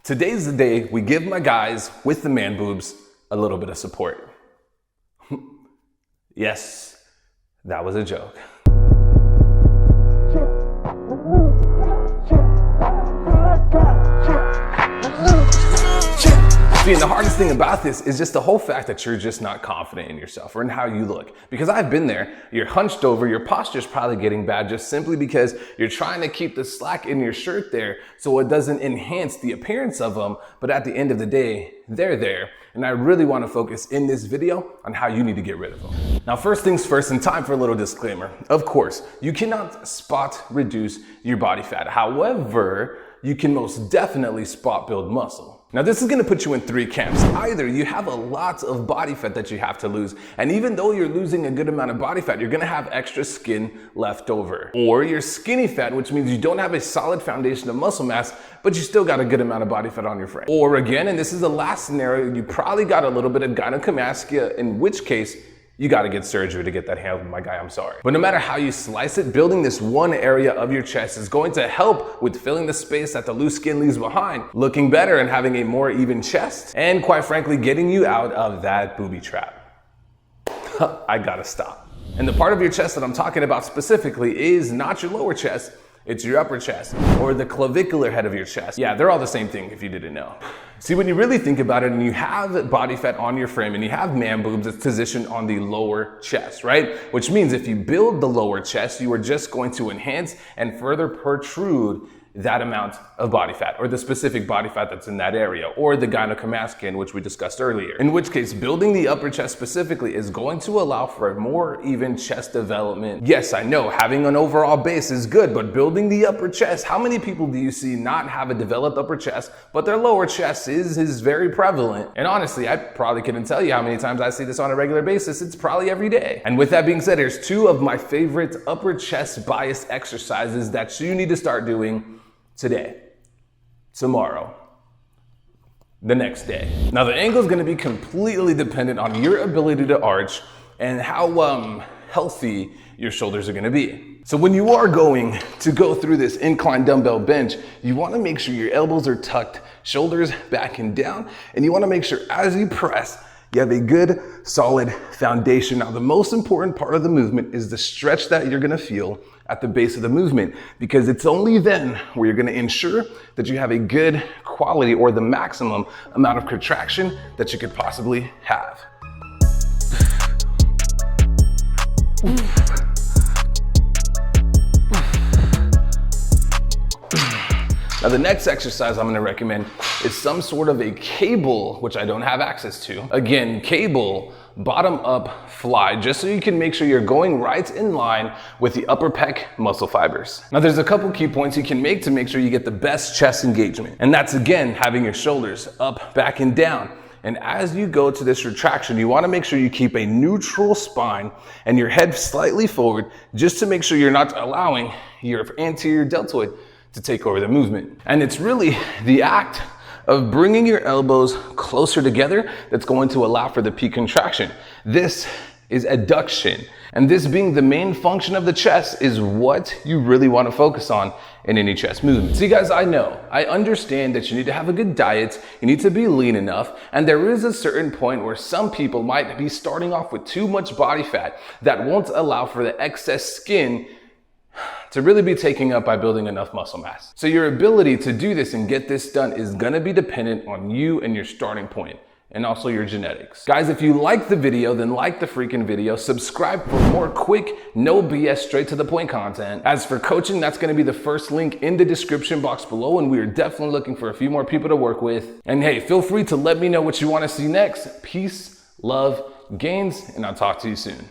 Today's the day we give my guys with the man boobs a little bit of support. Yes, that was a joke. See, and the hardest thing about this is just the whole fact that you're just not confident in yourself or in how you look. Because I've been there, you're hunched over, your posture's probably getting bad just simply because you're trying to keep the slack in your shirt there so it doesn't enhance the appearance of them, but at the end of the day, they're there. And I really want to focus in this video on how you need to get rid of them. Now, first things first, and time for a little disclaimer. Of course, you cannot spot reduce your body fat. However, you can most definitely spot build muscle. Now, this is gonna put you in three camps. Either you have a lot of body fat that you have to lose, and even though you're losing a good amount of body fat, you're gonna have extra skin left over. Or you're skinny fat, which means you don't have a solid foundation of muscle mass, but you still got a good amount of body fat on your frame. Or again, and this is the last scenario, you probably got a little bit of gynecomastia, in which case, you gotta get surgery to get that handled, my guy, I'm sorry. But no matter how you slice it, building this one area of your chest is going to help with filling the space that the loose skin leaves behind, looking better and having a more even chest, and quite frankly, getting you out of that booby trap. I gotta stop. And the part of your chest that I'm talking about specifically is not your lower chest, it's your upper chest, or the clavicular head of your chest. Yeah, they're all the same thing if you didn't know. See, when you really think about it and you have body fat on your frame and you have man boobs, it's positioned on the lower chest, right? Which means if you build the lower chest, you are just going to enhance and further protrude that amount of body fat, or the specific body fat that's in that area, or the gynecomastia, which we discussed earlier. In which case, building the upper chest specifically is going to allow for a more even chest development. Yes, I know having an overall base is good, but building the upper chest, how many people do you see not have a developed upper chest, but their lower chest is very prevalent? And honestly, I probably couldn't tell you how many times I see this on a regular basis. It's probably every day. And with that being said, here's two of my favorite upper chest bias exercises that you need to start doing today, tomorrow, the next day. Now, the angle is going to be completely dependent on your ability to arch and how healthy your shoulders are going to be. So when you are going to go through this incline dumbbell bench, you want to make sure your elbows are tucked, shoulders back and down, and you want to make sure as you press, you have a good, solid foundation. Now, the most important part of the movement is the stretch that you're gonna feel at the base of the movement, because it's only then where you're gonna ensure that you have a good quality or the maximum amount of contraction that you could possibly have. Now, the next exercise I'm gonna recommend is some sort of a cable, which I don't have access to. Again, cable, bottom up fly, just so you can make sure you're going right in line with the upper pec muscle fibers. Now, there's a couple key points you can make sure you get the best chest engagement. And that's, again, having your shoulders up, back, and down. And as you go to this retraction, you wanna make sure you keep a neutral spine and your head slightly forward, just to make sure you're not allowing your anterior deltoid to take over the movement. And it's really the act of bringing your elbows closer together that's going to allow for the peak contraction. This is adduction. And this being the main function of the chest is what you really want to focus on in any chest movement. See guys, I know, I understand that you need to have a good diet, you need to be lean enough, and there is a certain point where some people might be starting off with too much body fat that won't allow for the excess skin to really be taken up by building enough muscle mass. So your ability to do this and get this done is gonna be dependent on you and your starting point, and also your genetics. Guys, if you like the video, then like the freaking video, subscribe for more quick, no BS, straight to the point content. As for coaching, that's gonna be the first link in the description box below, and we are definitely looking for a few more people to work with. And hey, feel free to let me know what you wanna see next. Peace, love, gains, and I'll talk to you soon.